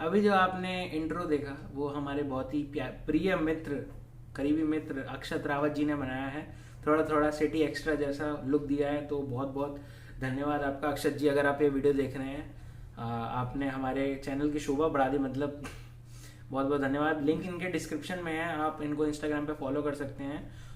अभी जो आपने इंट्रो देखा वो हमारे बहुत ही प्रिय मित्र, करीबी मित्र अक्षत रावत जी ने बनाया है। थोड़ा थोड़ा सिटी एक्स्ट्रा जैसा लुक दिया है, तो बहुत बहुत धन्यवाद आपका अक्षत जी, अगर आप ये वीडियो देख रहे हैं। आपने हमारे चैनल की शोभा बढ़ा दी, मतलब बहुत बहुत धन्यवाद। लिंक इनके डिस्क्रिप्शन में है, आप इनको इंस्टाग्राम पे फॉलो कर सकते हैं।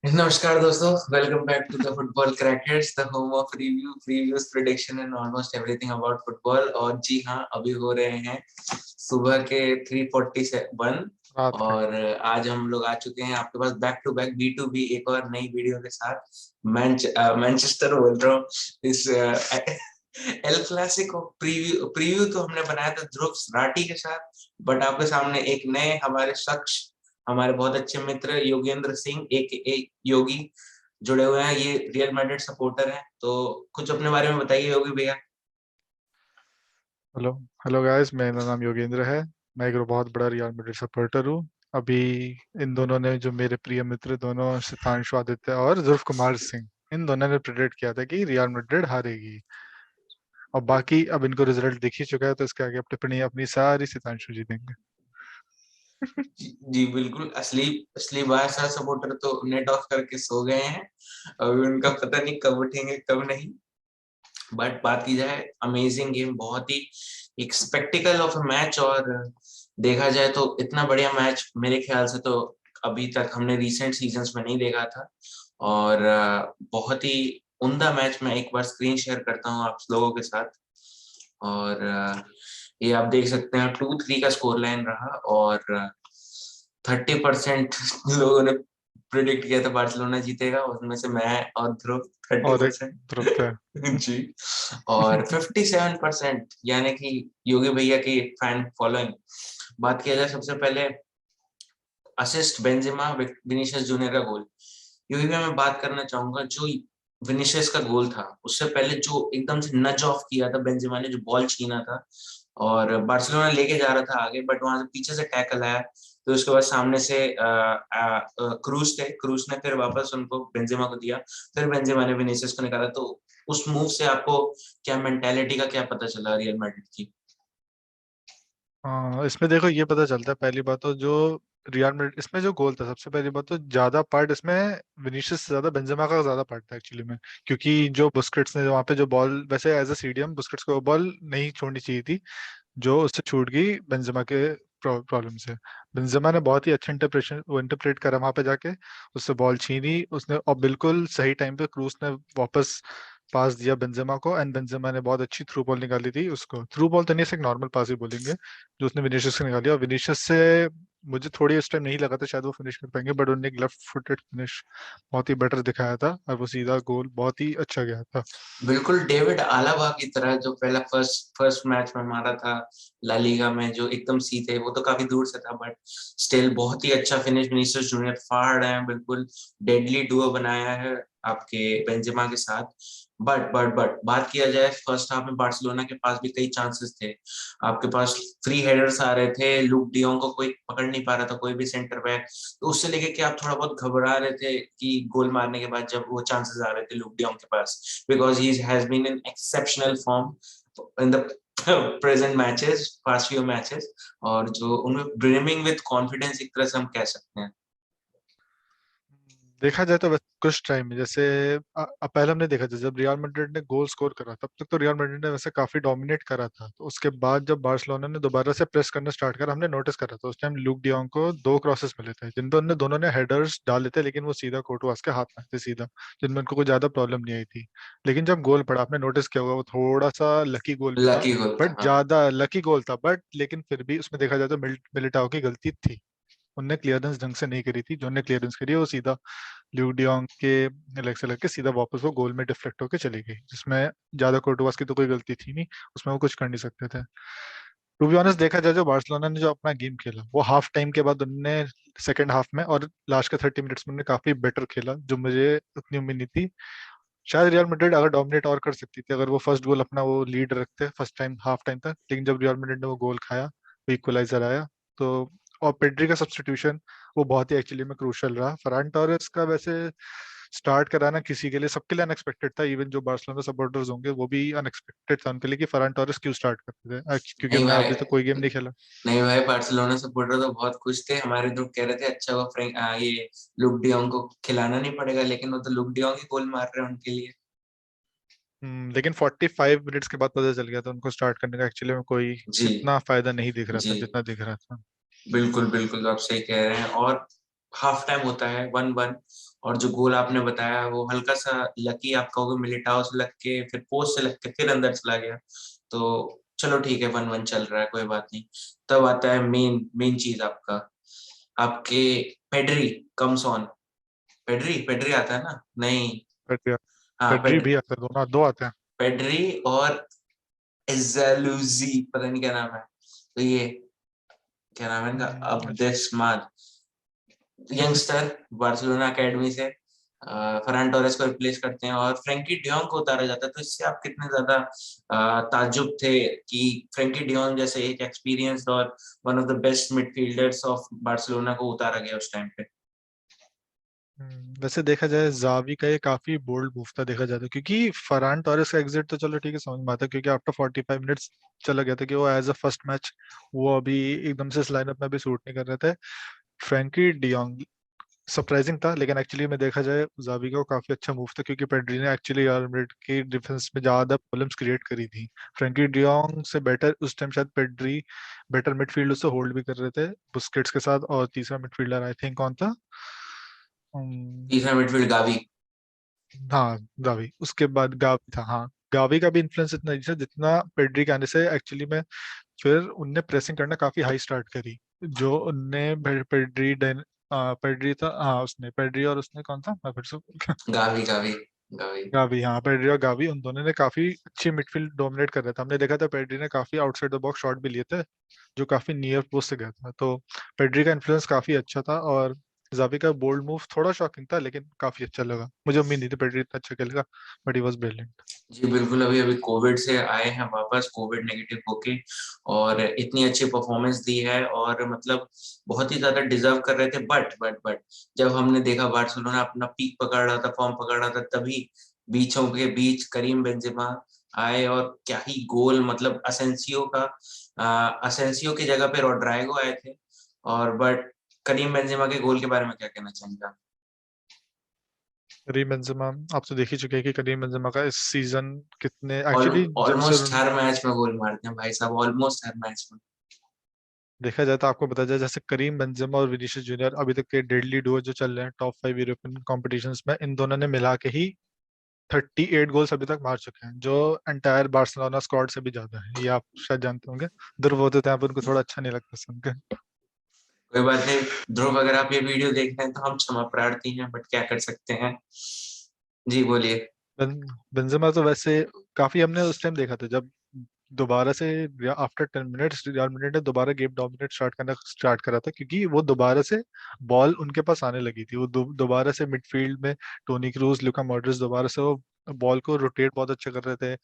नमस्कार दोस्तों, welcome back to the football crackers, the home of review, previews, prediction and almost everything about football. और जी हाँ, अभी हो रहे हैं सुबह के 3:47 रात के। और आज हम लोग आ चुके हैं आपके पास back to back B to B एक और नई वीडियो के साथ। मैनचेस्टर बोल रहा हूँ इस एल क्लासिको प्रीव्यू प्रीव्यू तो हमने बनाया था ध्रुव राठी के साथ, बट आपके सामने एक नए हमारे शख्स, हमारे बहुत अच्छे मित्र योगेंद्र सिंह एक योगी जुड़े हुए हैं। ये रियल मैड्रिड सपोर्टर हैं, तो कुछ अपने बारे में बताइए योगी भैया। हेलो। हेलो गाइस, मेरा नाम योगेंद्र है। मैं एक बहुत बड़ा रियल मैड्रिड सपोर्टर हूँ। अभी इन दोनों ने, जो मेरे प्रिय मित्र दोनों, सितांशु आदित्य और ध्रुव कुमार सिंह, इन दोनों ने प्रेडिक्ट किया था कि रियल मैड्रिड हारेगी। और बाकी अब इनको रिजल्ट दिख ही चुका है, तो इसके आगे अब टिप्पणी अपनी सारी सितांशु जी देंगे। जी बिल्कुल, असली असली बादशाह सपोर्टर तो नेट ऑफ करके सो गए हैं। अभी उनका पता नहीं कब उठेंगे कब नहीं। बट बात की जाए, अमेजिंग गेम, बहुत ही एक स्पेक्टिकल ऑफ अ मैच। और देखा जाए तो इतना बढ़िया मैच मेरे ख्याल से तो अभी तक हमने रिसेंट सीजन्स में नहीं देखा था। और बहुत ही उम्दा मैच। मैं एक बार स्क्रीन शेयर करता हूँ आप लोगों के साथ। और ये आप देख सकते हैं 2-3 का स्कोर लाइन रहा। और 30% लोगों ने प्रिडिक्ट किया था बार्सिलोना जीतेगा, उसमें से मैं और ध्रुव थर्टी और एक परसेंट ध्रुव थे। जी। और 57% यानी कि योगी भैया की फैन फॉलोइंग। बात किया जाए सबसे पहले असिस्ट बेंजेमा विनीशियस जूनियर का गोल, योगी भैया मैं बात करना चाहूंगा जो विनीशियस का गोल था उससे पहले जो एकदम से नज ऑफ किया था बेंजेमा ने, जो बॉल छीना था और बार्सिलोना लेके जा रहा था आगे, बट वहां से पीछे से टैकल आया। तो उसके बाद सामने से क्रूज ने फिर वापस उनको बेंजेमा को दिया, फिर बेंजेमा ने विनीसियस को निकाला। तो उस मूव से आपको क्या मेंटेलिटी का क्या पता चला रियल मैड्रिड की? हाँ, इसमें देखो ये पता चलता है, पहली बात तो जो रियल मैड्रिड, इसमें जो गोल था, सबसे पहली बात तो ज्यादा पार्ट इसमें विनीशियस से ज्यादा बेंजेमा का ज्यादा पार्ट था एक्चुअली में। क्योंकि जो बुस्केट्स ने वहां पे जो बॉल, वैसे एज अ सीडीएम बुस्केट्स को वो बॉल नहीं छोड़नी चाहिए थी, जो उससे छूट गई बेंजेमा के प्रॉब्लम से। बेंजेमा ने बहुत ही अच्छा इंटरप्रेशन वो इंटरप्रेट करा वहां पे जाके, उससे बॉल छीनी उसने, और बिल्कुल सही टाइम पे क्रूस ने वापस पास दिया बेंजेमा को, एंड बेंजेमा ने बहुत अच्छी थ्रू बॉल निकाली थी। उसको थ्रू बॉल तो नहीं, एक नॉर्मल पास ही बोलेंगे, जो उसने विनीशियस को निकाली। और विनीशियस से मुझे थोड़ी उस टाइम नहीं लगा था शायद वो फिनिश कर पाएंगे, बट उन्होंने एक लेफ्ट फुटेड फिनिश बहुत ही बेटर दिखाया था, और वो सीधा गोल बहुत ही अच्छा गया था। बिल्कुल डेविड आलाबा की तरह, जो पहला फर्स्ट फर्स्ट मैच में मारा था ला लीगा में, जो एकदम सीधे, वो तो काफी दूर से था बट स्टिल बहुत ही अच्छा फिनिश। विनीसियस जूनियर फाड़ रहे हैं, बिल्कुल डेडली डुओ बनाया है आपके बेंजेमा के साथ। बट बात किया जाए, फर्स्ट हाफ में बार्सिलोना के पास भी कई चांसेस थे। आपके पास फ्री हेडर्स आ रहे थे, लुक डियोंग को कोई पकड़ नहीं पा रहा था, कोई भी सेंटर बैक। तो उससे लेके कि आप थोड़ा बहुत घबरा रहे थे कि गोल मारने के बाद जब वो चांसेस आ रहे थे लुक डियोंग के पास, because he has been in exceptional form in the present matches, past few matches। और जो उनमें brimming with confidence एक तरह से हम कह सकते हैं। देखा जाए तो कुछ टाइम में, जैसे पहले हमने देखा था जब रियल मैड्रिड ने गोल स्कोर करा, तब तक तो रियल मैड्रिड ने वैसे काफी डोमिनेट करा था। तो उसके बाद जब बार्सिलोना ने दोबारा से प्रेस करना स्टार्ट करा, हमने नोटिस करा था उस टाइम लूक डियोंग को दो क्रॉसेस मिले थे, जिन पर उन्होंने दोनों ने हेडर्स डाले थे, लेकिन वो सीधा कोर्टवास के हाथ में थे सीधा, जिनमें उनको कोई ज्यादा प्रॉब्लम नहीं आई थी। लेकिन जब गोल पड़ा, आपने नोटिस किया होगा, वो थोड़ा सा लकी गोल भी था, लकी गोल था, बट हाँ। ज्यादा लकी गोल था, बट लेकिन फिर भी उसमें देखा जाए तो मिलिटाओ की गलती थी। उनने क्लियरेंस ढंग से नहीं करी थी, जो उनने क्लियरेंस करी है वो सीधा ल्यू डियोंग के लेग से लग के सीधा वापस वो गोल में डिफ्लेक्ट होकर चली गई, जिसमें ज्यादा कोर्टोवास की तो कोई गलती थी नहीं, उसमें वो कुछ कर नहीं सकते थे। टू बी ऑनेस्ट, देखा जाए जो बार्सिलोना ने जो अपना गेम खेला, वो हाफ टाइम के बाद उन्होंने सेकेंड हाफ में और लास्ट के 30 मिनट्स में उन्होंने काफी बेटर खेला, जो मुझे उतनी उम्मीद नहीं थी। शायद रियल मैड्रिड अगर डोमिनेट और कर सकती थी, अगर वो फर्स्ट गोल अपना वो लीड रखते फर्स्ट टाइम हाफ टाइम तक, लेकिन जब रियल मैड्रिड ने वो गोल खाया, वो इक्वलाइजर आया, तो और पेड्री का सब्स्टिट्यूशन वो बहुत ही एक्चुअली में क्रूशल रहा। फरान टोरेस का वैसे स्टार्ट कराना किसी के लिए, सबके लिए अनएक्सपेक्टेड था, इवन जो बार्सिलोना सपोर्टर्स होंगे वो भी अनएक्सपेक्टेड था उनके लिए कि फरान टोरेस क्यों स्टार्ट करते थे, क्योंकि नहीं उन्होंने भाई, अभी तक कोई गेम नहीं खेला। नहीं भाई, बार्सिलोना सपोर्टर तो बहुत खुश थे हमारे, तो कह रहे थे अच्छा वो ये लुक डियोंग को खिलाना नहीं पड़ेगा, लेकिन वो तो लुक डियोंग ही गोल मार रहे हैं उनके लिए। लेकिन 45 मिनट्स के बाद पता चल गया था उनको स्टार्ट करने का एक्चुअली में कोई जी इतना फायदा नहीं दिख रहा जी, था जितना दिख रहा था। बिल्कुल बिल्कुल, आप सही कह रहे हैं। और हाफ टाइम होता है 1-1, और जो गोल आपने बताया वो हल्का सा लकी आप कहोगे, मिलिटाओ से लग के फिर पोस्ट से लग के फिर अंदर चला गया। तो चलो ठीक है, 1-1 चल रहा है, कोई बात नहीं। तब आता है मेन मेन चीज आपका, आपके Pedri comes on. Pedri Pedri आता है ना? नहीं, पेड्री, हाँ पेड्री भी आता है, दोनों दो आते हैं। पेड्री और इज़ालूजी, पता नहीं क्या नाम है। तो ये क्या नाम है इनका, अच्छा। अब्देस्माद, यंगस्टर बार्सिलोना एकेडमी से फरान टोरेस को रिप्लेस करते हैं और फ्रैंकी डियोंग को उतारा जाता है। तो इससे आप कितने ज्यादा ताज्जुब थे कि फ्रैंकी डियोंग जैसे एक एक्सपीरियंस्ड और one of the best midfielders of Barcelona को उतारा गया उस टाइम पे। वैसे देखा जाए जावी का ये काफी बोल्ड मूव था देखा जाए तो, क्योंकि फरान टोरेस का एग्जिट तो चलो ठीक है समझ में आता है, क्योंकि आफ्टर 45 मिनट्स चला गया था कि वो एज अ फर्स्ट मैच वो अभी एकदम से इस लाइनअप में भी सूट नहीं कर रहे थे। फ्रैंकी डियोंग सरप्राइजिंग था, लेकिन एक्चुअली में देखा जाए जावी का वो काफी अच्छा मूव था, क्योंकि पेड्री ने एक्चुअली रियल मैड्रिड की डिफेंस में ज्यादा प्रॉब्लम्स क्रिएट करी थी। फ्रैंकी डियोंग से बेटर उस टाइम शायद पेड्री बेटर मिडफील्ड उससे होल्ड भी कर रहे थे बुस्केट्स के साथ, और तीसरा मिडफील्डर आई थिंक कौन था? तीसरा मिडफील्ड गावी। हाँ गावी, उसके बाद गावी था। हाँ गावी का भी इन्फ्लुएंस इतना नहीं था जितना पेड्री के आने से एक्चुअली में। फिर उनने प्रेसिंग करना काफी हाई स्टार्ट करी, जो उनने पेड्री था, हाँ उसने पेड्री और उसने कौन था मैं फिर से गावी गावी गावी। गावी, हाँ पेड्री और गावी, उन दोनों ने काफी अच्छी मिडफील्ड डोमिनेट कर रहा था। हमने देखा था पेड्री ने काफी आउटसाइड द बॉक्स शॉट भी लिए थे जो काफी नियर पोस्ट से गया था। तो पेड्री का इन्फ्लुएंस काफी अच्छा था, और जावी का बोल्ड मूव थोड़ा शॉकिंग था लेकिन काफी अच्छा लगा। मुझे उम्मीद नहीं थी पेड्री इतना अच्छा खेलेगा, बट ही वॉज ब्रिलियंट। जी बिल्कुल, अभी अभी कोविड से आए हैं वापस, कोविड नेगेटिव होके, और इतनी अच्छी परफॉर्मेंस दी है, और मतलब बहुत ही ज्यादा डिजर्व कर रहे थे। बट जब हमने देखा बार्सिलोना अपना पीक पकड़ रहा था, फॉर्म पकड़ रहा था, तभी बीचों के बीच करीम बेंजेमा आए, और क्या ही गोल, मतलब असेंसियो की जगह पे रोड्राइगो आए थे। और बट करीम बेंजेमा के गोल के बारे में क्या कहना चाहेंगे आप? करीम बेंजेमा, आप तो देख ही चुके हैं कि करीम बेंजेमा का इस सीजन कितने एक्चुअली जब से ऑलमोस्ट हर मैच में गोल मारते हैं भाई साहब, ऑलमोस्ट हर मैच में। देखा जाए तो आपको बताया जाए, जैसे करीम बेंजेमा और विनीशियस जूनियर अभी तक के डेडली डुओ जो चल रहे हैं टॉप 5 यूरोपियन कॉम्पिटिशन्स में, इन दोनों ने मिला के ही 38 गोल्स अभी तक मार चुके हैं, जो एंटायर बार्सिलोना स्क्वाड से भी ज्यादा है। ये आप शायद जानते होंगे। ध्रुव होते थे, आप उनको थोड़ा अच्छा नहीं लगता सुन के। कोई बात नहीं ध्रुव, अगर आप ये वीडियो देख रहे हैं तो हम क्षमा प्रार्थी हैं, बट क्या कर सकते हैं। जी बोलिए। बेंजेमा तो वैसे काफी हमने उस टाइम देखा था जब दोबारा से आफ्टर 10 मिनट्स रियल मैड्रिड ने दोबारा गेम डोमिनेट स्टार्ट करा था, क्योंकि वो दोबारा से बॉल उनके पास आने लगी थी। वो दोबारा से मिडफील्ड में टोनी क्रूज, लुका मॉड्रिच दोबारा से वो बॉल को रोटेट बहुत अच्छा कर रहे थे।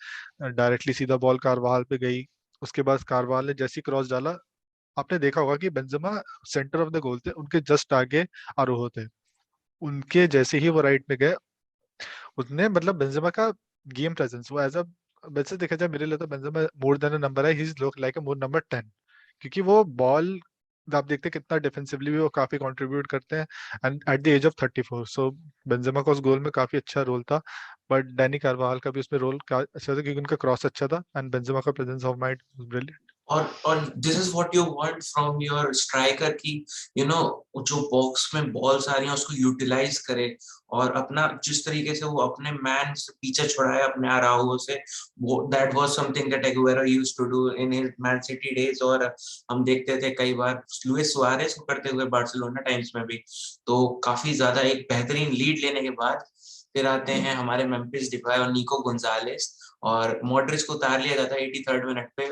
डायरेक्टली सीधा बॉल कारवाल पे गई, उसके बाद कारवाल ने जैसी क्रॉस डाला, आपने देखा होगा कि Benzema centre of the goal थे, उनके जस्ट आगे आरोहो थे, उनके जैसे ही वो राइट में गए, उसने मतलब बेंजेमा का गेम प्रेजेंस वो एज अ, वैसे देखा जाए मेरे लिए तो Benzema more than a number है, he is look like a more number 10, क्योंकि वो बॉल आप देखते हैं कितना डिफेंसिवली भी वो काफी कंट्रीब्यूट करते हैं, and at the age of 34। So Benzema का उस गोल में काफी अच्छा रोल था, बट डैनी कार्वाल का भी उसमें रोल अच्छा था क्योंकि उनका क्रॉस अच्छा था, एंड बेंजेमा का presence of mind was brilliant. और this is what you want from your striker की, यू नो, जो बॉक्स में बॉल्स आ रही हैं उसको यूटिलाइज करे, और अपना जिस तरीके से वो अपने मैन से पीछे छुड़ाया अपने अराउगो से, वो that was something that Aguero used to do in his Man City days. और हम देखते थे कई बार लुइस सुआरेस को करते हुए बार्सिलोना टाइम्स में भी। तो काफी ज्यादा एक बेहतरीन लीड लेने के बाद फिर आते हैं हमारे मेम्फिस डिपाय और निको गोंजालेस, और मॉड्रिच को उतार लिया जाता है 83rd मिनट पे।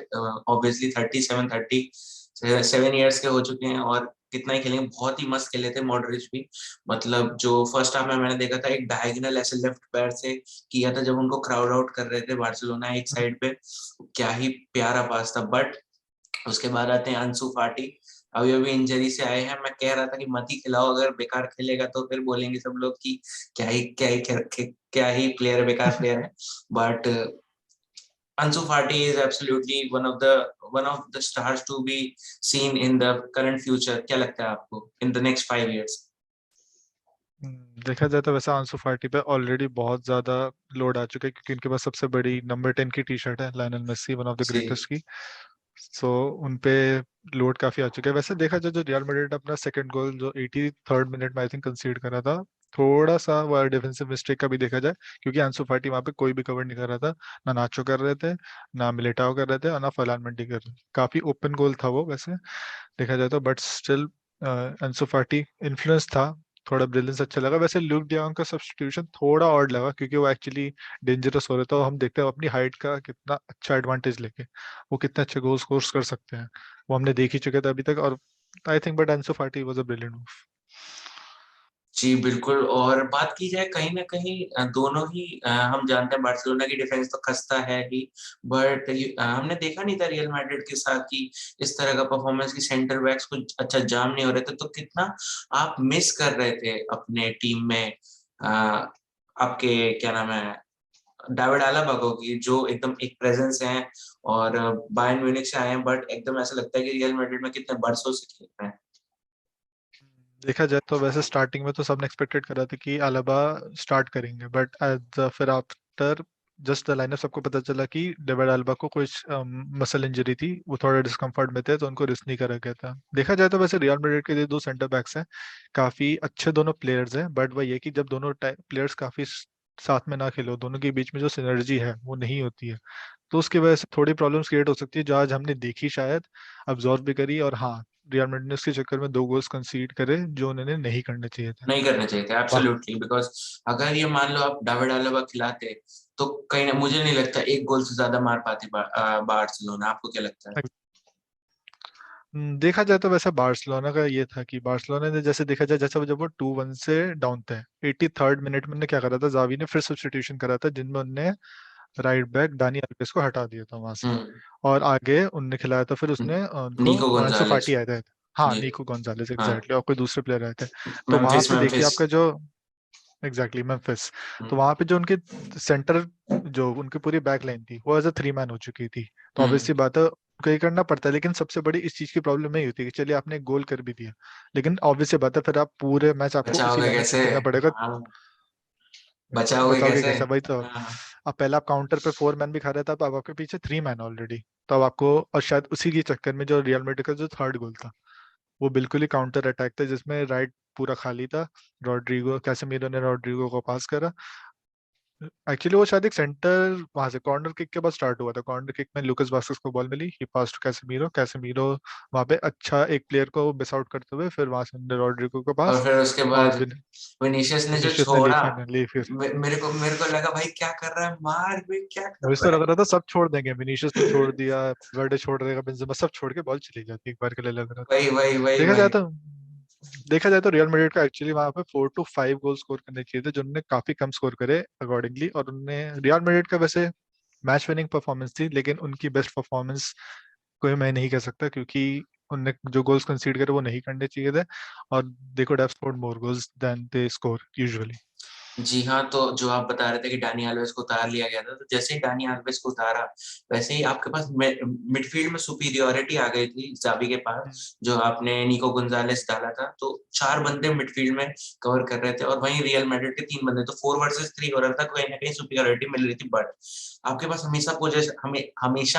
ऑब्वियसली 37 ईयर्स के हो चुके हैं, और कितना ही खेलेंगे, बहुत ही मस्त खेले थे मॉड्रिच भी। मतलब जो फर्स्ट हाफ में मैंने देखा था, एक डायगोनल ऐसे लेफ्ट पैर से किया था जब उनको क्राउड आउट कर रहे थे बार्सिलोना एक साइड पे, क्या ही प्यारा पास था। बट उसके बाद आते हैं अंसु फाटी, अभी अभी इंजरी से आए हैं। मैं कह रहा था कि मत ही खिलाओ, अगर बेकार खेलेगा तो फिर बोलेंगे सब लोग कि क्या ही प्लेयर, बेकार प्लेयर है। But Ansu Fati is absolutely one of the stars to be seen in the current future. क्या लगता है आपको in the next 5 years? देखा जाए तो वैसे आंसू फाटी पे ऑलरेडी बहुत ज्यादा लोड आ चुका है, क्योंकि इनके पास सबसे बड़ी नंबर 10 की टी शर्ट है, Lionel Messi, one of the जी ग्रेटेस्ट की। सो उन पे लोड काफी आ चुका है। वैसे देखा जाए जो रियल मैड्रिड अपना सेकंड गोल जो 83rd मिनट में आई थिंक कंसीड करा था, थोड़ा सा वो डिफेंसिव मिस्टेक का भी देखा जाए, क्योंकि आंसू फाटी वहां पे कोई भी कवर नहीं कर रहा था, ना नाचो कर रहे थे, ना मिलिटाओ कर रहे थे, और ना फरलान मेंडी कर रहे थे। काफी ओपन गोल था वो वैसे देखा जाए तो, बट स्टिल आंसू फाटी इन्फ्लुएंस था, थोड़ा ब्रिलियंस अच्छा लगा। वैसे ल्यूक डियोंग का सब्स्टिट्यूशन थोड़ा ऑड लगा, क्योंकि वो एक्चुअली डेंजरस हो रहे थे, और हम देखते हैं अपनी हाइट का कितना अच्छा एडवांटेज लेके वो कितने अच्छे गोल स्कोर कर सकते हैं, वो हमने देख ही चुके थे अभी तक। और आई थिंक बट एंसो फाटी वाज अ ब्रिलियंट मूव। जी बिल्कुल। और बात की जाए कहीं ना कहीं दोनों ही हम जानते हैं बार्सिलोना की डिफेंस तो खस्ता है ही, बट हमने देखा नहीं था रियल मैड्रिड के साथ कि इस तरह का परफॉर्मेंस की सेंटर बैक्स कुछ अच्छा जाम नहीं हो रहे थे। तो कितना आप मिस कर रहे थे अपने टीम में आपके क्या नाम है डेविड आलाबा को, की जो एकदम एक प्रेजेंस है और बायर्न म्यूनिख से आए हैं, बट एकदम ऐसा लगता है कि रियल मैड्रिड में कितने बरसों से खेल रहे हैं। देखा जाए तो वैसे स्टार्टिंग में तो सबने एक्सपेक्टेड करा था कि अलाबा स्टार्ट करेंगे, बट फिर आफ्टर जस्ट द लाइनअप सबको पता चला कि डेविड अल्बा को कुछ मसल इंजरी थी, वो थोड़े डिस्कम्फर्ट में थे, तो उनको रिस्क नहीं करा गया था। देखा जाए तो वैसे रियल मैड्रिड के लिए दो सेंटर बैक्स हैं, काफी अच्छे दोनों प्लेयर्स हैं, बट वही है कि जब दोनों प्लेयर्स काफी साथ में ना खेलो, दोनों के बीच में जो सिनर्जी है वो नहीं होती है, तो उसकी वजह से थोड़ी प्रॉब्लम्स क्रिएट हो सकती है, जो आज हमने देखी शायद, अब्जॉर्व भी करी। और हाँ, रियल मैड्रिड ने उसके चक्कर में 2 गोल्स कंसीड करे जो उन्होंने नहीं करने चाहिए थे। नहीं करने चाहिए थे वाह। एब्सोल्युटली, बिकॉज अगर ये मान लो आप डेविड अलाबा खिलाते तो कहीं ना, मुझे नहीं लगता एक गोल से ज्यादा मार पाती बार्सिलोना। आपको क्या लगता है? देखा जाए तो वैसे बार्सिलोना का ये था कि बार्सिलोना ने जैसे देखा जाए, जैसे जब वो 2-1 से डाउन थे, 83rd मिनट में उन्होंने क्या करा था, जावी ने फिर सब्स्टिट्यूशन करा था, जिनमें उनने राइट बैक डानी अल्वेस को हटा दिया था वहां से, हम्म। और आगे उनने खिलाया था फिर उसने उनको निको एंसो गोंजालेस। फाटी आए थे। हाँ, जी। निको गोंजालेस हाँ। एग्जैक्टली, और कोई दूसरे प्लेयर आए थे। तो वहां मेम्फिस पे देखिए मेम्फिस। आपका जो एग्जैक्टली मेम्फिस, तो हम्म। वहां पे जो उनके सेंटर, जो उनकी पूरी बैक लाइन थी वो एज अ 3 मैन हो चुकी थी, तो हम्म। ऑब्वियसली बात है उनको ये करना पड़ता है। लेकिन सबसे बड़ी इस चीज की प्रॉब्लम नहीं होती कि चलिए आपने एक गोल कर भी दिया, लेकिन ऑब्वियसली बात है फिर आप पूरे मैच आपको उसी बचाओगे लाइन से कैसे? खेलना पड़ेगा। हाँ, बचाओगे बचाओगे कैसे? कैसे, वही तो। हाँ। अब पहले आप काउंटर पे 4 मैन भी खा रहे थे, अब आपके पीछे 3 मैन ऑलरेडी, तो अब आपको, और शायद उसी के चक्कर में जो रियल मैड्रिड का जो थर्ड गोल था वो बिल्कुल ही काउंटर अटैक था, जिसमें राइट पूरा खाली था, रॉड्रिगो कैसेमीरो ने रॉड्रिगो को पास करा। एक्चुअली वो शायद एक सेंटर वहां से कॉर्नर किक के बाद स्टार्ट हुआ था, कॉर्नर किक में लुकास वास्केस को बॉल मिली, he pass to Casemiro, Casemiro वहां पे अच्छा एक प्लेयर को मिस आउट करते हुए फिर वहां से रॉड्रिगो के और पास, फिर उसके और बाद विनीशियस ने जो विनिशियस ने ली छोड़ा, फाइनली फिर। मेरे को लगा भाई क्या कर रहा है, मार भी क्या कर मुझे तो रहा है। लग रहा था सब छोड़ देंगे, विनिशियस ने छोड़ दिया, वर्डे छोड़ देगा, बेंजेमा सब छोड़ के बॉल चली जाती एक बार के लिए लग रहा था। वही वही वही देखा जाए वही। तो देखा जाए तो रियल मैड्रिड का एक्चुअली वहां पे 4 to 5 गोल स्कोर करने चाहिए थे, जो उन्होंने काफी कम स्कोर करे अकॉर्डिंगली। और उन्होंने रियल मैड्रिड का वैसे मैच विनिंग परफॉर्मेंस थी, लेकिन उनकी बेस्ट परफॉर्मेंस कोई मैं नहीं कह सकता, क्योंकि उनने जो गोल्स कंसीड करे वो नहीं करने चाहिए थे, और they could have scored more goals than they score usually. जी हाँ, तो जो आप बता रहे थे कि डानी आल्वेस को उतार लिया गया था, तो जैसे ही डानी आल्वेस को उतारा वैसे ही आपके पास मिडफील्ड में सुपीरियोरिटी आ गई थी जावी के पास, जो आपने निको गोंजालेस डाला था, तो 4 बंदे मिडफील्ड में कवर कर रहे थे, और वहीं रियल मैड्रिड के 3 बंदे, तो 4 वर्सेस 3 हो रहा था, कहीं ना कहीं सुपीरियोरिटी मिल रही थी। बट आपके पास हमेशा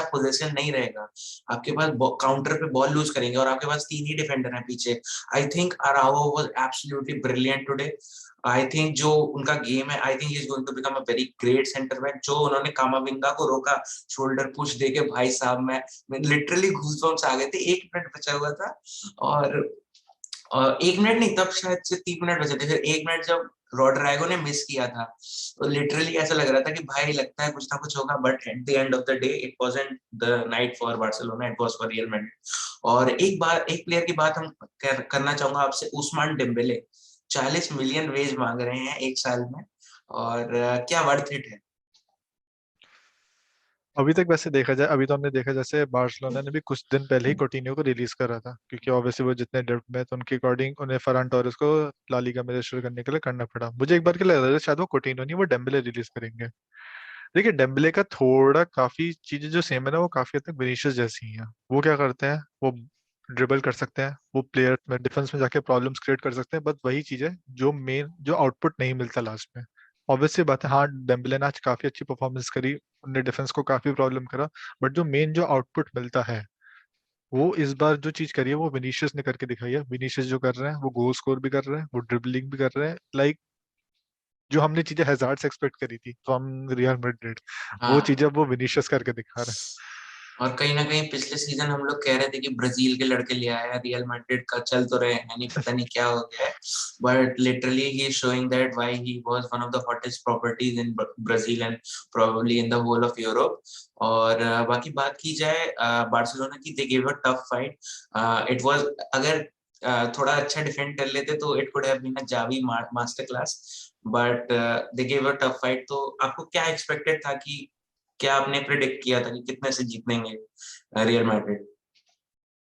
पोजेशन नहीं रहेगा, आपके पास काउंटर पे बॉल लूज करेंगे, और आपके पास 3 ही डिफेंडर हैं पीछे। I think Arao was absolutely brilliant today. I think जो उनका गेम है, I think he is going to become a very great centre back. जो उन्होंने कामाविंगा को रोका शोल्डर पुश देके, भाई साहब मैं लिटरली गूज़बम्प्स आ गए थे। 1 मिनट बचा हुआ था, और 1 मिनट नहीं, तब शायद से 3 मिनट बचे थे, फिर 1 मिनट जब रॉड्रिगो ने मिस किया था, तो लिटरली ऐसा लग रहा था कि भाई लगता है कुछ ना कुछ होगा। But at the end of the day it wasn't the night for Barcelona, it was for Real Madrid. और एक प्लेयर की बात हम करना चाहूंगा आपसे, उस्मान डेम्बेले। 40 मिलियन वेज मांग रहे हैं 1 साल में, और क्या वर्थ इट है? अभी तक वैसे देखा जाए, अभी तो हमने देखा जैसे बार्सिलोना ने भी कुछ दिन पहले ही कोटिन्हो को रिलीज करा था, क्योंकि ऑब्वियसली वो जितने डेप्थ में, तो उनके अकॉर्डिंग उन्हें फरहान टोरेस को ला लीगा में रजिस्टर करने के लिए करना पड़ा। मुझे एक बार के लिए लग रहा था शायद वो कोटिन्हो नहीं, वो डेम्बले रिलीज करेंगे। देखिए डेम्बले का थोड़ा काफी चीजें जो सेम है ना, वो काफी हद तक विनीशियस जैसी हैं। वो क्या करते हैं, वो ड्रिबल कर सकते हैं, वो प्लेयर में डिफेंस में जाके प्रॉब्लम्स क्रिएट कर सकते हैं, बस वही चीज है जो मेन जो आउटपुट नहीं मिलता लास्ट में। ऑब्वियसली बात है, हाँ डेम्बले ने आज काफी अच्छी परफॉर्मेंस करी, उनने डिफेंस को काफी प्रॉब्लम करा, बट जो मेन जो आउटपुट मिलता है, वो इस बार जो चीज करी है वो विनीशियस ने करके दिखाई है। विनीशियस जो कर रहे हैं, वो गोल स्कोर भी कर रहे हैं, वो ड्रिबलिंग भी कर रहे हैं, लाइक जो हमने चीजें हैजार्ड से एक्सपेक्ट करी थी फ्रॉम रियल मैड्रिड, वो हाँ। चीजें अब वो विनीशियस करके दिखा रहे और कहीं ना कहीं पिछले सीजन हम लोग कह रहे थे कि ब्राजील के लड़के ले आया, रियल मैड्रिड का चल तो रहे हैं नहीं, पता नहीं क्या हो गया है, but literally he is showing that why he was one of the hottest properties in Brazil and probably in the whole of Europe. और बाकी बात की जाए बार्सिलोना की, they give a tough fight. It was, अगर थोड़ा अच्छा defend कर लेते तो it could have been a Xavi master class, but they give a tough fight. तो आपको क्या एक्सपेक्टेड था कि, क्या आपने प्रिडिक्ट किया था कि कितने से जीतेंगे रियल मैड्रिड?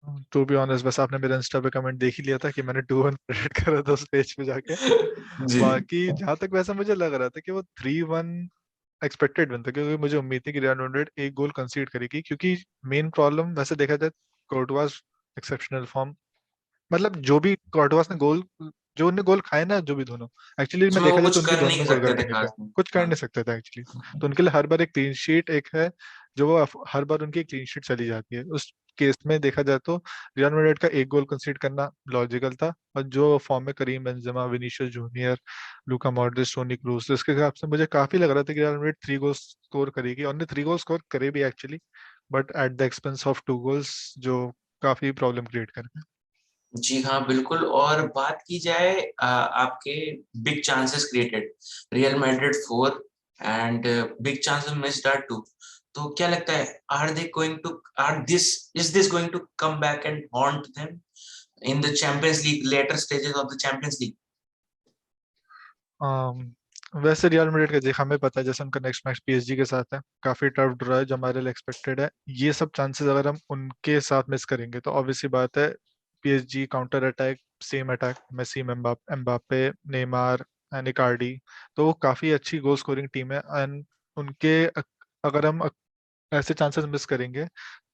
हैं। टू बी ऑनेस्ट, बस आपने मेरे इंस्टा पे कमेंट देख ही लिया था कि मैंने 2-1 प्रेडिक्ट करा था उस पेज पे जाके। जी। बाकी जहां तक वैसा मुझे लग रहा था कि वो 3-1 एक्सपेक्टेड विन था, क्योंकि मुझे उम्मीद थी कि रियल मैड्रिड एक गोल कंसीड करेगी, क्योंकि मेन प्रॉब्लम वैसे देखा जाए, कोर्टवाज एक्सेप्शनल फॉर्म, मतलब जो भी कॉर्डोवास ने गोल, जो उनने गोल खाए ना, जो भी दोनों, एक्चुअली में उसमें वो देखा जाए तो कुछ उनकी कर दोनों नहीं में कोई सकते थे गलती नहीं थी, खास में। कुछ कर हाँ। नहीं सकते थे एक्चुअली। तो उनके लिए हर बार एक क्लीन शीट एक है, जो वो हर बार उनकी क्लीन शीट चली जाती है। उस केस में देखा जाए तो रियल मैड्रिड का एक गोल कंसीड करना लॉजिकल था, और जो फॉर्म में Karim Benzema, Vinicius Junior, Luka Modric, Toni Kroos, इसके हिसाब से मुझे काफी लग रहा था कि रियल मैड्रिड 3 गोल स्कोर करेगी, और उन्होंने 3 गोल स्कोर करे भी actually, but at the expense of 2 goals, जो काफी प्रॉब्लम क्रिएट कर गए। जी हाँ, बिल्कुल। और बात की जाए आपके big chances created, Real Madrid 4 and big chances missed are 2। तो क्या लगता है, are they going to, are this, is this going to come back and haunt them in the Champions League, later stages of the Champions League? वैसे Real Madrid का देख हमें पता है, जैसे उनका नेक्स्ट मैच पीएसजी के साथ है, काफी टफ ड्रॉ है जो हमारे लिए एक्सपेक्टेड है। ये सब चांसेस अगर हम उनके साथ मिस करेंगे तो ऑब्वियसली बात है, PSG counter attack, same attack, Messi, Mbappe, Neymar and Icardi, तो वो काफी अच्छी गोल स्कोरिंग टीम है। एंड उनके अगर हम ऐसे चांसेस मिस करेंगे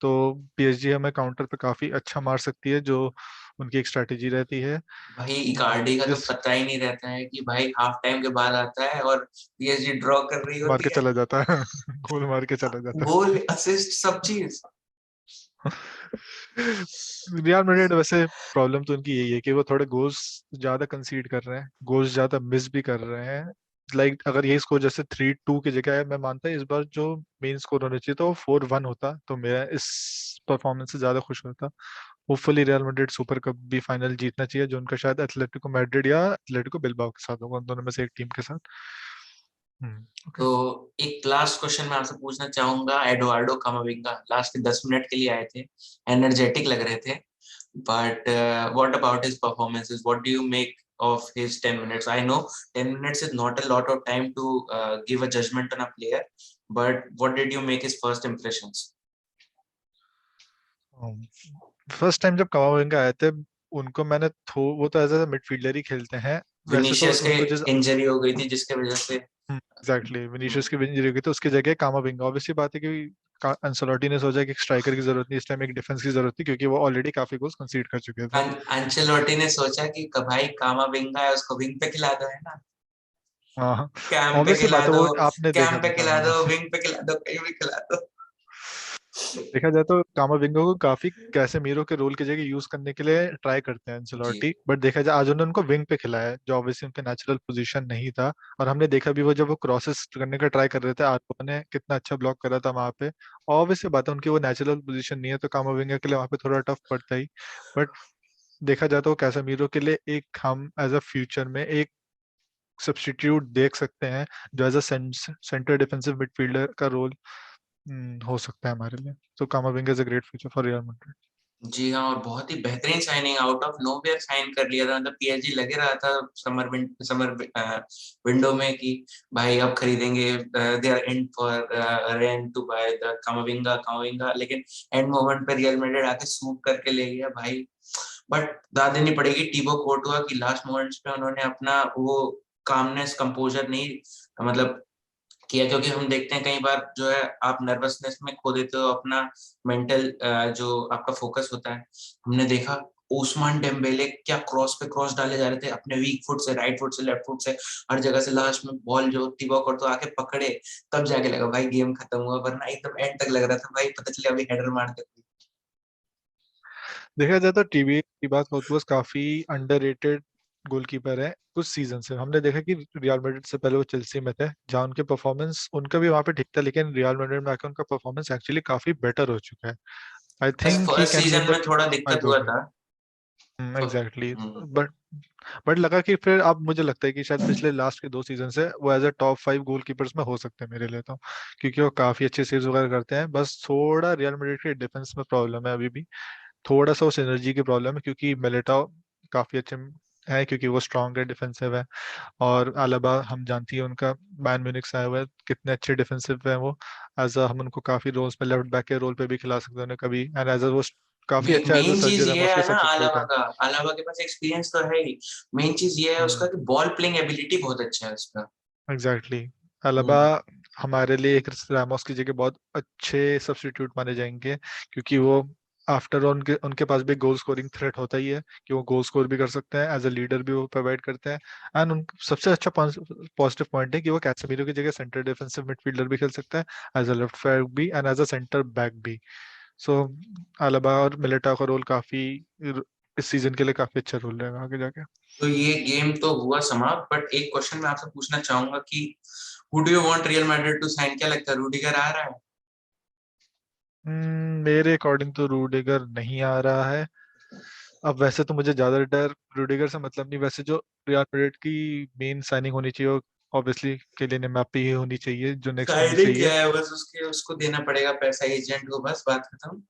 तो पीएसजी हमें काउंटर पे काफी अच्छा मार सकती है, जो उनकी एक स्ट्रैटेजी रहती है। भाई इकार्डी का तो जिस पता ही नहीं रहता है कि भाई हाफ टाइम के बाद आता है और पीएसजी ड्रॉ कर रही मार होती के है। चला जाता है गोल मार के चला जाता है। गोल, असिस्ट, सब चीज। रियल मैड्रिड वैसे प्रॉब्लम तो उनकी यही है कि वो थोड़े गोल्स ज्यादा कंसीड कर रहे हैं, गोल्स ज्यादा मिस भी कर रहे हैं। लाइक अगर यही स्कोर जैसे 3-2 की जगह है, मैं मानता हूँ इस बार जो मेन स्कोर होना चाहिए तो 4-1 होता, तो मैं इस परफॉर्मेंस से ज्यादा खुश होता। Hopefully real Madrid super cup भी फाइनल जीतना चाहिए, जो उनका शायद एथलेटिको मैड्रिड या एथलेटिको बिल्बाओ के साथ होगा, उन दोनों में से एक टीम के साथ। ओके। तो एक लास्ट क्वेश्चन मैं आपसे पूछना चाहूंगा, एडुआर्डो कामाविंगा लास्ट के 10 मिनट के लिए आए थे, एनर्जेटिक लग रहे थे, but what about his performances, what do you make of his 10 minutes? I know 10 minutes is not a lot of time to give a judgment on a player, but what did you make his first impressions? First time जब कमाविंगा आए थे, उनको मैंने वो तो as a midfielder ही खेलते हैं, वैसे तो विनीशियस के उनको जिस इंजरी हो गई थी जिसके वजह से। एग्जैक्टली विनीशियस की इंजरी हो गई तो उसकी जगह कामाविंगा, ऑब्वियसली बात है कि अंसलोटी ने सोचा कि एक स्ट्राइकर की जरूरत नहीं, इस टाइम एक डिफेंस की जरूरत थी, क्योंकि वो ऑलरेडी काफी गोल्स कंसीड कर चुके थे। अंचेलोटी ने सोचा कि भाई कामाविंगा है, उसको विंग पे खिला दो, है ना, हाँ, कैम पे ऑब्वियसली खिला बात है, दो, वो आपने देखा कैम पे भी था। खिला हाँ, दो, विंग पे खिला दो, कहीं भी खिला दो। देखा जाए तो कामाविंगा को काफी कैसेमीरो के रोल की जगह यूज करने के लिए ट्राई करते हैं जी। एंcelotti, बट देखा जाए आज उन्होंने उनको विंग पे खिलाया है, जो ऑब्वियसली उनके नेचुरल पोजीशन नहीं था। और हमने देखा भी वो जब वो क्रॉसेस करने का ट्राई कर रहे थे, आर्को ने कितना अच्छा ब्लॉक करा था वहां पे। ऑब्वियसली बात है उनकी वो नेचुरल पोजीशन नहीं है, तो कामाविंगा के लिए वहां पे थोड़ा टफ पड़ता ही। बट देखा जाए तो कैसेमीरो के लिए एक हम एज अ फ्यूचर में एक सब्स्टिट्यूट देख सकते हैं, जो as a centre defensive midfielder का रोल हो सकता है हमारे लिए। तो Camavinga is a great future for Real Madrid. जी हाँ, और बहुत ही बेहतरीन signing, out of nowhere sign कर लिया था। मतलब पीएसजी लगे रहा था समर विंडो में कि भाई अब खरीदेंगे, they are in for rain to buy the Camavinga Camavinga, लेकिन एंड मोमेंट पे रियल मैड्रिड आके सूप करके ले गया भाई। बट दाद देनी पड़ेगी टीबो कोर्टुआ की, लास्ट मोमेंट्स पे उन्होंने अपना वो कामनेस कंपोजर नहीं मतलब किया, क्योंकि हम देखते हैं कई बार जो है आप नर्वसनेस में खो देते हो अपना मेंटल जो आपका फोकस होता है। हमने देखा ओस्मान डेम्बेले क्या क्रॉस पे क्रॉस डाले जा रहे थे अपने वीक फुट से, राइट फुट से, लेफ्ट फुट से, हर जगह से, लास्ट में बॉल जो टिबो कर तो आके पकड़े, तब जाके लगा भाई गेम खत्म हुआ, वरना एकदम एंड तक लग रहा था भाई पता चले अभी हेडर मार दे। देखा जाए तो टीवी की बात कोर्टुआ काफी अंडररेटेड गोलकीपर है। कुछ सीजन से हमने देखा कि रियल मैड्रिड से पहले वो चेल्सी में थे, जहाँ उनके परफॉर्मेंस उनका भी वहां पे ठीक था, लेकिन रियल मैड्रिड में आकर उनका परफॉर्मेंस एक्चुअली काफी बेटर हो चुका है। आई बस think he first can be in season the में थोड़ा टॉप दिक्कत फाइव हुआ अभी। था। एग्जैक्टली। हम्म, बट लगा कि फिर अब मुझे लगता है कि शायद पिछले लास्ट के 2 सीजन से वो एज अ टॉप 5 गोलकीपर्स में हो सकते हैं मेरे लिए तो, क्योंकि वो काफी अच्छे सेव्स वगैरह करते हैं। बस थोड़ा रियल मैड्रिड के डिफेंस में प्रॉब्लम है अभी भी, थोड़ा सा उस एनर्जी की प्रॉब्लम है, क्योंकि मिलिटाओ काफी अच्छे है क्योंकि वो स्ट्रांग है, डिफेंसिव है। और अलावा हम जानती है उनका बायर्न म्यूनिख से आए हुए हैं, कितने अच्छे डिफेंसिव है वो। एज अ हम उनको काफी रोल्स में लेफ्ट बैक के रोल पे भी खिला सकते हैं उन्हें कभी, एंड एज अ वो काफी अच्छा एज अ मेन चीज सर्जियो ये रेमोस के है ना सब्स्टिट्यूट अलावा है। का, अलावा के पास एक्सपीरियंस तो है ही। मेन चीज ये है उसका कि बॉल प्लेइंग एबिलिटी बहुत अच्छा है उसका। Exactly exactly. अलावा हम्म, हमारे लिए एक रामोस की जगह बहुत अच्छे सब्स्टिट्यूट माने जाएंगे, क्योंकि वो आफ्टर उनके उनके पास भी गोल स्कोरिंग थ्रेट होता ही है कि वो गोल स्कोर भी कर सकते हैं, एज अ लीडर भी वो प्रोवाइड करते हैं। एंड उन सबसे अच्छा पॉजिटिव पॉइंट है कि वो कैसेमीरो की जगह सेंटर डिफेंसिव मिडफील्डर भी खेल सकता है, एज अ लेफ्ट बैक भी and as a centre back भी। सो अलावा और मिलिटा का रोल काफी इस सीजन के लिए काफी अच्छा रोल रहेगा आगे जाके। तो ये गेम तो हुआ समाप्त, बट एक क्वेश्चन मैं आपसे पूछना चाहूंगा कि who do you want Real Madrid to sign? क्या लगता है, रूडिगर आ रहा है? मेरे अकॉर्डिंग तो रूडिगर नहीं आ रहा है। अब वैसे तो मुझे ज्यादा डर रूडिगर से मतलब नहीं, वैसे जो रियल मैड्रिड की मेन साइनिंग होनी चाहिए वो ऑब्वियसली किलियन एम्बाप्पे ही होनी चाहिए, जो नेक्स्ट होनी साइनिंग चाहिए। क्या है, बस उसके उसको देना पड़ेगा पैसा एजेंट को, बस बात खत्म।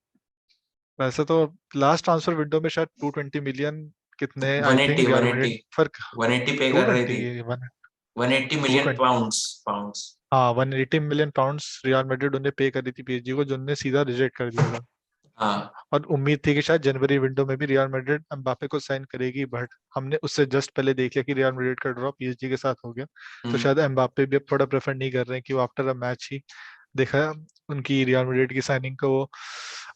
वैसे तो लास्ट ट्रांसफर विंडो में शायद 220 मिलियन, कितने आई 180, थिंक रियल 180, मैड्रिड फर्क 180 पे टू कर रही थी। Twenty 180 two million twenty pounds pounds हाँ 180 मिलियन पाउंड्स रियल मैड्रिड उन्हें पे करी थी पीएसजी को, जो उन्होंने सीधा रिजेक्ट कर दिया था। हाँ। और उम्मीद थी कि शायद जनवरी विंडो में भी रियल मैड्रिड एम्बापे को साइन करेगी, बट हमने उससे जस्ट पहले देख लिया कि रियल मैड्रिड का ड्रॉ पीएसजी के साथ हो गया। तो हम्म, शायद एम्बापे भी अब थोड़ा प्रेफर नहीं कर रहे हैं कि वो आफ्टर अ मैच ही देखा उनकी रियल मैड्रिड की साइनिंग को वो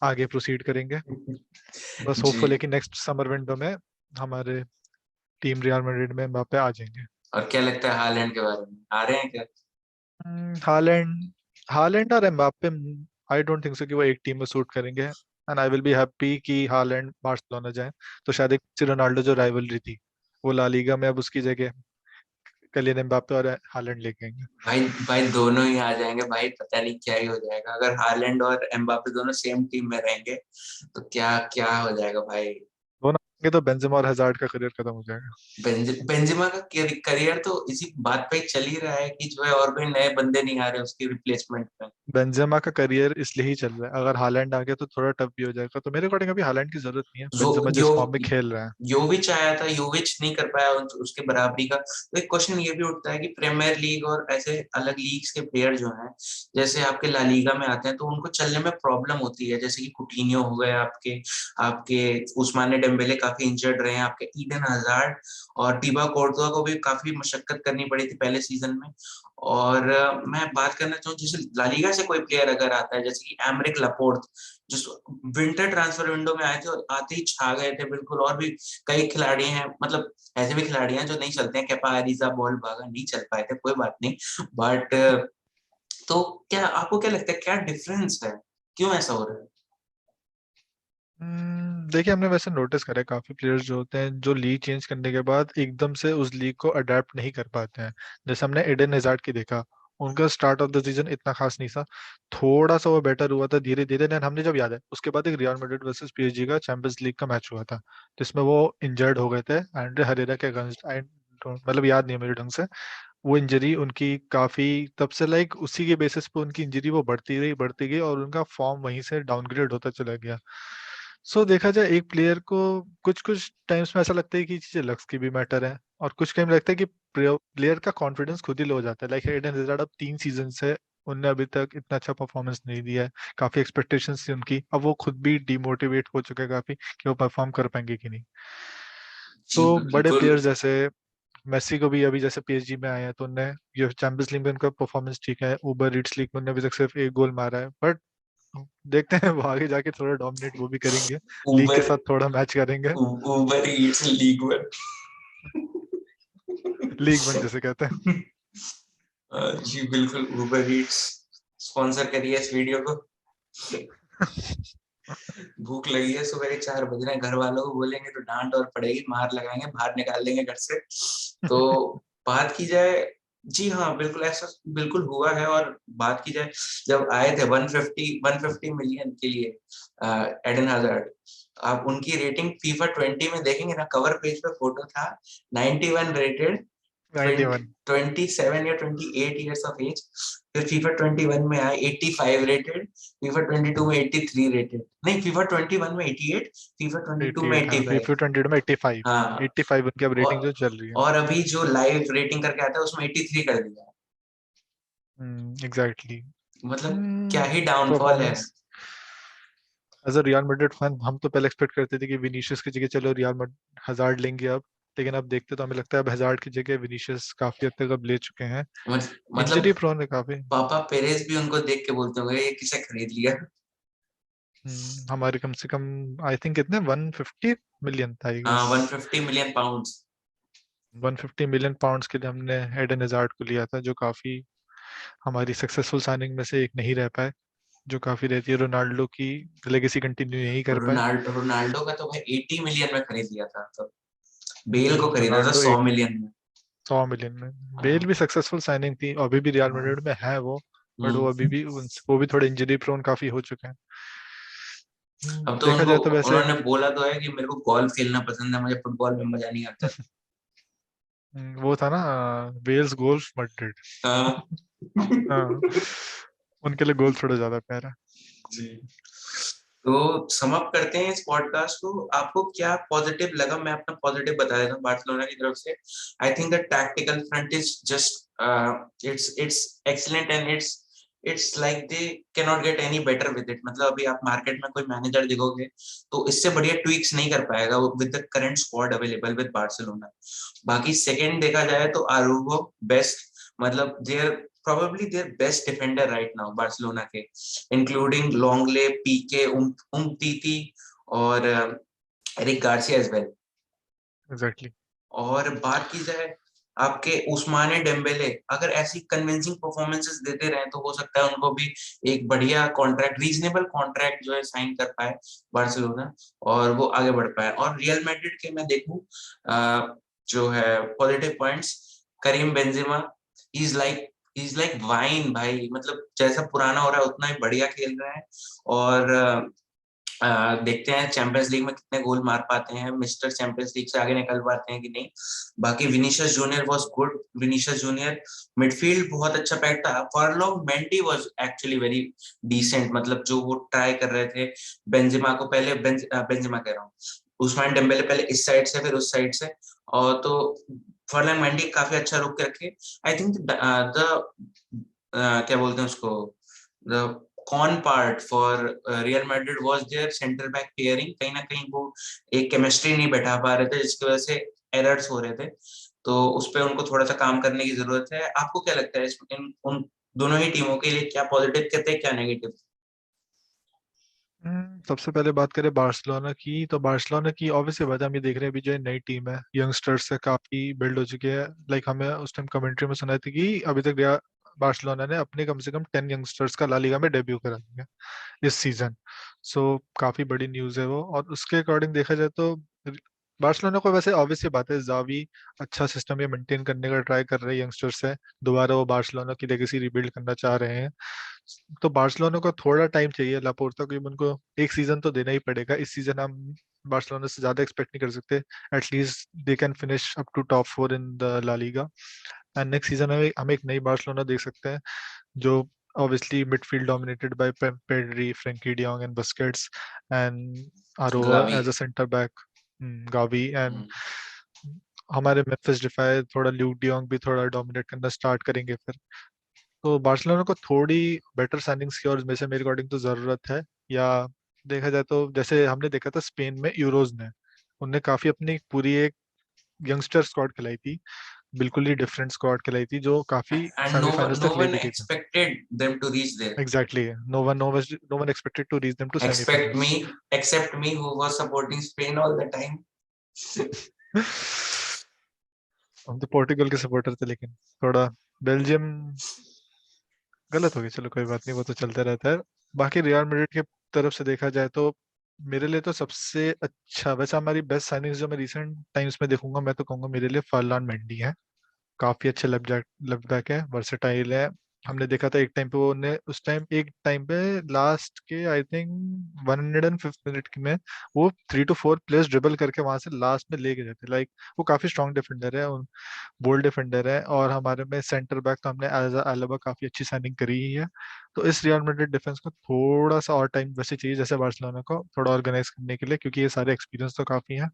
आगे प्रोसीड करेंगे। बस जी। होपफुल है कि नेक्स्ट समर विंडो में हमारे टीम रियल मैड्रिड में एम्बापे आ जाएंगे। और क्या लगता है हालैंड के बारे में, आ रहे हैं क्या? हालैंड हालैंड और Mbappe I don't think so कि वो एक टीम में सूट करेंगे, and I will be happy कि हालैंड बार्सिलोना जाए, तो शायद एक रोनाल्डो जो राइवलरी थी वो ला लीगा में अब उसकी जगह किलियन एम्बापे और हालैंड लेके आएंगे। भाई भाई दोनों ही आ जाएंगे भाई, पता नहीं क्या ही हो जाएगा अगर हालैंड और एम्बापे दोनों सेम टीम में रहेंगे, तो क्या क्या हो जाएगा भाई। दोनों आएंगे तो बेंजेमा और हजार्ड का करियर खत्म हो जाएगा। बेंजेमा का करियर तो इसी बात पे ही चल ही रहा है कि जो है और कोई नए बंदे नहीं आ रहे उसकी रिप्लेसमेंट में। बेंजेमा का करियर इसलिए ही चल रहा है, अगर हालैंड आ गया तो थोड़ा टफ भी हो जाएगा, तो मेरे अकॉर्डिंग अभी हालैंड की जरूरत नहीं है, जो बेंजेमा जो जिस फॉर्म में खेल रहा है। योविच आया था, योविच नहीं कर पाया उसके बराबरी का, तो एक क्वेश्चन ये भी उठता है कि प्रीमियर लीग और ऐसे अलग लीग्स के प्लेयर जो हैं, जैसे आपके ला लीगा में आते हैं तो उनको चलने में प्रॉब्लम होती है, जैसे कि कुटिन्हो हो गए आपके, आपके उस्माने डेम्बेले काफी इंजर्ड रहे हैं, आपके ईडन हजार्ड और टीबा कोर्तुआ को भी काफी मशक्कत करनी पड़ी थी पहले सीजन में। और मैं बात करना चाहूँ जैसे ला लीगा से कोई प्लेयर अगर आता है जैसे कि एमरिक लापोर्ट, जो विंटर ट्रांसफर विंडो में आए थे और आते ही छा गए थे बिल्कुल, और भी कई खिलाड़ी हैं, मतलब ऐसे भी खिलाड़ी हैं जो नहीं चलते हैं, केपा अरीजा बॉल बागा नहीं चल पाए थे, कोई बात नहीं। बट तो क्या आपको क्या लगता है, क्या डिफरेंस है, क्यों ऐसा हो रहा है? देखिए हमने वैसे नोटिस करा है काफी प्लेयर्स जो होते हैं जो लीग चेंज करने के बाद एकदम से उस लीग को अडेप्ट नहीं कर पाते हैं। जैसे हमने एडन हैजार्ड की देखा, उनका स्टार्ट ऑफ द सीजन इतना खास नहीं था, थोड़ा सा वो बेटर हुआ था धीरे धीरे, देन हमने जब याद है उसके बाद एक रियल मैड्रिड वर्सेस पीएसजी का चैंपियंस लीग का मैच हुआ था, जिसमें वो इंजर्ड हो गए थे एंड्रे हरेरा के अगेंस्ट। आई मतलब याद नहीं है मेरे ढंग से वो इंजरी उनकी काफी, तब से लाइक उसी के बेसिस पे उनकी इंजरी वो बढ़ती गई और उनका फॉर्म वहीं से डाउनग्रेड होता चला गया। सो देखा जाए एक प्लेयर को कुछ कुछ टाइम्स में ऐसा लगता है कि चीजें लक्स की भी मैटर है, और कुछ टाइम लगता है कि प्लेयर का कॉन्फिडेंस खुद ही लो हो जाता है। लाइक एडन हैजार्ड अब 3 सीजन से उनने अभी तक इतना अच्छा परफॉर्मेंस नहीं दिया है। काफी एक्सपेक्टेशंस थी उनकी, अब वो खुद भी डिमोटिवेट हो चुके हैं काफी कि वो परफॉर्म कर पाएंगे कि नहीं। जी सो बड़े बिल्कुल। प्लेयर्स जैसे मेसी को भी अभी जैसे पीएसजी में आए हैं तो उनने ये चैंपियंस लीग में उनका परफॉर्मेंस ठीक है, उबर ईट्स लीग में उन्होंने अभी तक सिर्फ एक गोल मारा है, बट देखते हैं वो आगे जाके थोड़ा डोमिनेट वो भी करेंगे, लीग के उबर साथ थोड़ा मैच करेंगे। उबर Yeats league one. League one जैसे कहते हैं। जी बिल्कुल, उबर ईट्स स्पॉन्सर करिए इस वीडियो को। भूख लगी है, सुबह के 4 बज रहे हैं, घर वालों को बोलेंगे तो डांट और पड़ेगी, मार लगाएंगे, बाहर निकाल देंगे घर से। तो बात की जाए, जी हाँ बिल्कुल ऐसा बिल्कुल हुआ है। और बात की जाए, जब आए थे 150 मिलियन के लिए एडन हैजार्ड, आप उनकी रेटिंग फीफा 20 में देखेंगे ना, कवर पेज पे फोटो था 91 रेटेड, 91। 27 या 28 ईयर्स ऑफ एज। फिर फीफा 21 में आए 85 रेटेड, फीफा 22 में 83 रेटेड, नहीं फीफा 21 में 88, फीफा 22 में 88, हाँ 85। फीफा 20 में 85। हाँ 85 उनकी अब रेटिंग और जो चल रही है। और अभी जो लाइव रेटिंग करके आता है उसमें 83 कर दिया है। एग्जैक्टली। मतलब क्या ही डाउनफॉल है। Performance as a Real Madrid fan हम तो पहले एक्सपेक्ट करते थे कि विनीशियस की जगह चलो हजार्ड लेंगे अब, लेकिन अब देखते तो हमें लगता है अब हजार्ड की जगह विनीशियस काफी हद तक अब ले चुके हैं। मतलब इंजरी प्रोन है काफी। पापा पेरेस भी उनको देख के बोलते होंगे ये किसे खरीद लिया। हमारे कम से कम आई थिंक कितने 150 मिलियन था आई हाँ guess. 150 million pounds. 150 million pounds के लिए हमने एडन हजार्ड को लिया था, जो काफी हमारी सक्सेसफुल साइनिंग में से एक नहीं रह पाए, जो काफी रहती है रोनाल्डो की लेगेसी कंटिन्यू नहीं कर पाए। रोनाल्डो का तो भाई 80 मिलियन में खरीद लिया था, तो बेल को खरीदा था रोनाल्डो 100 मिलियन में। 100 मिलियन में। बेल हाँ, भी सक्सेसफुल साइनिंग थी, अभी भी रियल हाँ। मैड्रिड में है वो, बट वो अभी हम्म। भी वो भी थोड़े इंजरी प्रोन काफी हो चुके हैं। अब तो देखा उनको जाए तो वैसे उन्होंने बोला तो है कि मेरे को गोल्फ खेलना पसंद है, मुझे फुटबॉल में मजा नहीं आता। वो था ना वेल्स गोल्फ मैड्रिड। हाँ। हाँ, उनके लिए गोल थोड़ा ज्यादा प्यारा है। जी। तो सम अप करते हैं इस पॉडकास्ट को। आपको क्या पॉजिटिव लगा, मैं अपना पॉजिटिव बता देता हूँ बार्सिलोना की तरफ से। I think the tactical front is just it's excellent, and it's like they can not get any better with it. मतलब अभी आप मार्केट में कोई मैनेजर दिखोगे तो इससे बढ़िया ट्वीक्स नहीं कर पाएगा with the current squad available with Barcelona. बाकी सेकंड देखा जाए तो आरूगो बेस्ट, मतलब there probably their best defender right now Barcelona के, including लॉन्गले, पीके, उमटीटी और Eric Garcia as well. Exactly. और बात की जाए आपके उस्माने डेम्बेले, अगर ऐसी कन्विंसिंग परफॉर्मेंसेस देते रहे तो हो सकता है उनको भी एक बढ़िया कॉन्ट्रैक्ट, रीजनेबल कॉन्ट्रैक्ट जो है साइन कर पाए बार्सिलोना, और वो आगे बढ़ पाए। और रियल मैड्रिड के मैं देखूं जो है positive points, Karim Benzema, is like wine भाई, मतलब जैसा पुराना हो रहा है उतना ही बढ़िया खेल रहा है। और देखते हैं चैंपियंस लीग में कितने गोल मार पाते हैं, मिस्टर चैंपियंस लीग से आगे निकल पाते हैं कि नहीं। बाकी Vinicius Junior was good, Vinicius Junior midfield बहुत अच्छा पैक था। Ferland Mendy was actually very decent, मतलब जो वो ट्राई कर रहे थे बेंजेमा को पहले, बेंजेमा कह रहा हूँ, उस्मान डेम्बेले पहले इस साइड से फिर उस साइड से, और तो फॉरलॉन्ग मेंडी काफी अच्छा रुक के रखे। आई थिंक द क्या बोलते हैं उसको, the con part for Real Madrid was their centre back pairing. कहीं ना कहीं वो एक केमिस्ट्री नहीं बैठा पा रहे थे, जिसकी वजह से एरर्स हो रहे थे, तो उस पर उनको थोड़ा सा काम करने की जरूरत है। आपको क्या लगता है उन दोनों ही टीमों के लिए क्या पॉजिटिव कहते हैं, क्या नेगेटिव? सबसे पहले बात करें बार्सिलोना की, तो बार्सिलोना की ऑब्वियसली बात है, हम ये देख रहे हैं अभी जो नई टीम है यंगस्टर्स से काफी बिल्ड हो चुकी है। लाइक हमें उस टाइम कमेंट्री में सुना थी कि अभी तक बार्सिलोना ने अपने कम से कम 10 यंगस्टर्स का ला लीगा में डेब्यू करा दिया इस सीजन। सो काफी बड़ी न्यूज है वो, और उसके अकॉर्डिंग देखा जाए तो बार्सिलोना को वैसे ऑब्वियसली बात है जावी अच्छा सिस्टम ये मेंटेन करने का ट्राई कर रहे हैं यंगस्टर्स से, दोबारा वो बार्सिलोना की लेगेसी रिबिल्ड करना चाह रहे हैं। तो बार्सिलोना को थोड़ा टाइम चाहिए, लापोर्ता को उनको एक सीजन तो देना ही पड़ेगा। इस सीजन हम बार्सिलोना से ज्यादा एक्सपेक्ट नहीं कर सकते, at least they can finish up to top 4 in the La Liga. And next season हमें हम एक नई बार्सिलोना देख सकते हैं, जो obviously midfield dominated by Pedri, Frankie De Jong and Busquets, and Aroa Gavi as a center back, Gavi, and हम्म, हमारे Memphis Depay, थोड़ा ल्यूक डियोंग भी थोड़ा डोमिनेट करना स्टार्ट करेंगे फिर। तो बार्सिलोना को थोड़ी बेटर साइनिंग्स की और में से मेरे अकॉर्डिंग तो जरूरत है। या देखा जाए तो जैसे हमने देखा था स्पेन में यूरोज में, उनने काफी अपनी पूरी एक यंगस्टर स्क्वाड खिलाई थी, बिल्कुल ही डिफरेंट स्क्वाड खिलाई थी, जो काफी and सेमीफाइनल्स no तक ले one भी गई थी। expected them to reach there. Exactly, no one expected to reach them to Expect semifinals. me, except me who was supporting Spain all the time. हम तो पोर्टुगल के सपोर्टर थे, लेकिन थोड़ा बेल्जियम गलत हो गई, चलो कोई बात नहीं, वो तो चलता रहता है। बाकी रियल मैड्रिड की तरफ से देखा जाए तो मेरे लिए तो सबसे अच्छा, वैसे हमारी बेस्ट साइनिंग जो मैं रिसेंट टाइम्स में देखूंगा, मैं तो कहूंगा मेरे लिए फरलान मेंडी है। काफी अच्छे लेफ्ट बैक है, वर्सेटाइल है। हमने देखा था एक टाइम पे वो ने उस टाइम एक टाइम पे लास्ट के आई थिंक 105 मिनट में वो 3 to 4 प्लेयर्स ड्रिबल करके वहां से लास्ट में लेके जाते, लाइक वो काफी स्ट्रॉन्ग डिफेंडर है, बोल्ड डिफेंडर है। और हमारे में सेंटर बैक तो हमने एज अलावा काफी अच्छी साइनिंग करी ही है। तो इस रियल मैड्रिड डिफेंस को थोड़ा सा और टाइम वैसे चाहिए जैसे बार्सिलोना को थोड़ा ऑर्गेनाइज करने के लिए, क्योंकि ये सारे एक्सपीरियंस तो काफी है।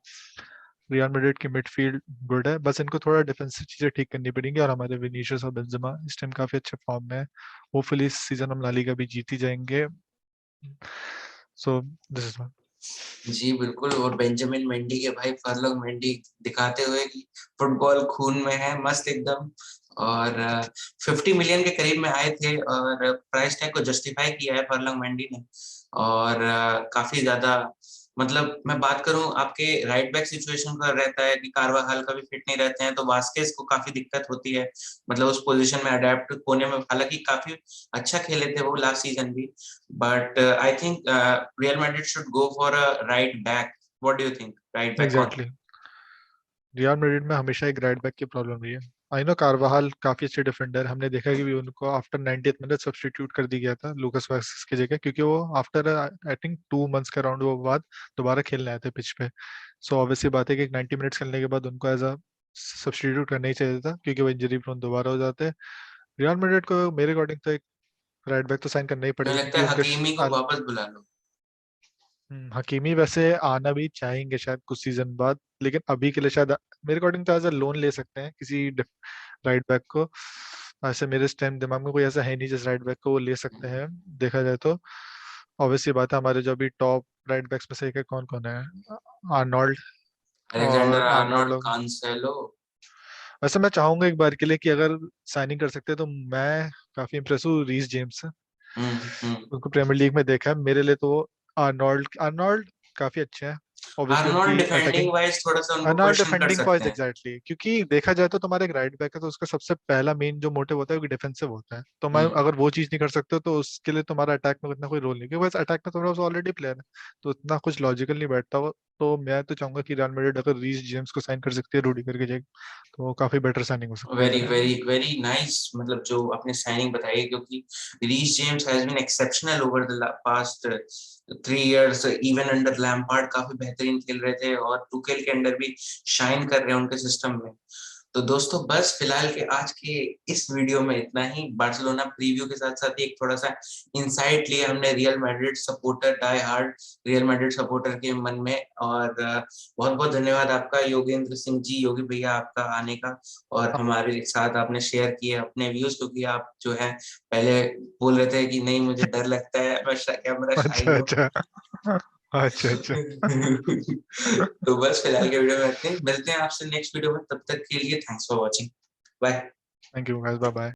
रियल मैड्रिड की मिडफील्ड गुड है, बस इनको थोड़ा डिफेंसिव चीजें ठीक करनी पड़ेंगी। और हमारे विनीशियस और बेंजेमा इस टाइम काफी अच्छे फॉर्म में है। होपफुली इस सीजन हम ला लीगा भी जीत ही जाएंगे। सो दिस इज जी बिल्कुल, और बेंजामिन मेंडी के भाई फरलोंग मेंडी दिखाते हुए कि फुटबॉल खून में है, मस्त एकदम। और 50 मिलियन के करीब में आए थे और प्राइस टैग को जस्टिफाई किया है फरलोंग मेंडी ने। और काफी ज्यादा, मतलब मैं बात करूं आपके राइट बैक सिचुएशन का रहता है कि कार्वाहाल का भी फिट नहीं रहते हैं, तो वास्केस को काफी दिक्कत होती है मतलब उस पोजीशन में अडेप्ट होने में। हालांकि काफी अच्छा खेले थे वो लास्ट सीजन भी, but I think Real Madrid should go for a right back. What do you think? Right back on. Exactly. Real Madrid में हमेशा एक राइट बैक की प्रॉब्लम रही है। आई नो कारवाहाल काफी अच्छे डिफेंडर, हमने देखा कि भी उनको आफ्टर 90th मिनट सब्स्टिट्यूट कर दिया गया था लूकास वास्केस की जगह, क्योंकि वो आफ्टर आई थिंक 2 मंथ्स के अराउंड वो बाद दोबारा खेलने आए थे पिच पे। सो ऑब्वियसली बात है कि 90 मिनट्स खेलने के बाद उनको एज अ सब्स्टिट्यूट करना ही चाहिए था, क्योंकि वो इंजरी प्रोन दोबारा हो जाते हैं। रियल मैड्रिड को मेरे अकॉर्डिंग तो एक राइट बैक तो साइन करना ही मुझे पड़ेगा, लगता क्योंकि है उनके हकीमी को वापस बुला लो। हकीमी वैसे आना भी चाहेंगे शायद कुछ सीजन बाद, लेकिन अभी के लिए शायद मेरे अकॉर्डिंग तो एज अ लोन ले सकते हैं किसी राइट बैक को। ऐसे मेरे इस टाइम दिमाग में कोई ऐसा है नहीं जिस राइट बैक को वो ले सकते हैं, देखा जाए तो। ऑब्वियसली बात है, हमारे जो अभी टॉप राइट बैक्स में से एक है, कौन कौन है? आर्नोल्ड। अलेक्जेंडर और आर्नोल्ड, आर्नोल्ड, कांसेलो। वैसे मैं चाहूंगा एक बार के लिए कि अगर साइनिंग कर सकते हैं तो मैं काफी इंप्रेस हूँ रीस जेम्स से। हम्म। उनको प्रीमियर लीग में देखा है, मेरे लिए तो आर्नोल्ड आर्नोल्ड काफी अच्छे हैं। ऑब्वियसली आर्नोल्ड उनकी डिफेंडिंग अटैकिंग, वाइज थोड़ा सा उनको अर्नोल्ड क्वेश्चन कर डिफेंडिंग सकते वाइज हैं। एग्जैक्टली, क्योंकि देखा जाए तो तुम्हारा एक राइट बैक है तो उसका सबसे पहला मेन जो मोटिव होता है वो डिफेंसिव होता है। तो मैं हम्म। अगर वो चीज नहीं कर सकते हो तो उसके लिए तुम्हारा अटैक में इतना कोई रोल नहीं, क्योंकि बस अटैक में तुम्हारा ऑलरेडी प्लेयर है, तो इतना कुछ लॉजिकल नहीं बैठता वो। तो मैं तो चाहूंगा कि रियल मैड्रिड अगर रीस जेम्स को साइन कर सकती है रूडी करके जाए, तो वो काफी बेटर साइनिंग हो सकती है वेरी मेरे यहाँ। वेरी वेरी नाइस, मतलब जो आपने साइनिंग बताई, क्योंकि Reece James has been exceptional over the past 3 years। Even under Lampard काफी बेहतरीन खेल रहे थे और टुकेल के अंडर भी शाइन कर रहे हैं उनके सिस्टम में। तो दोस्तों बस फिलहाल के आज के इस वीडियो में इतना ही। बार्सिलोना प्रीव्यू के साथ साथ एक थोड़ा सा इंसाइट लिया हमने Real Madrid supporter, die hard Real Madrid supporter के मन में। और बहुत बहुत धन्यवाद आपका योगेंद्र सिंह जी, योगी भैया, आपका आने का और हमारे साथ आपने शेयर किए अपने व्यूज। क्योंकि आप जो है पहले बोल रहे थे कि नहीं मुझे डर लगता है, मैं कैमरा शाई अच्छा हूँ। अच्छा। अच्छा अच्छा। तो बस फिलहाल के वीडियो में इतने ही। मिलते हैं आपसे नेक्स्ट वीडियो में, तब तक के लिए thanks for watching. Bye. Thank you guys, bye bye.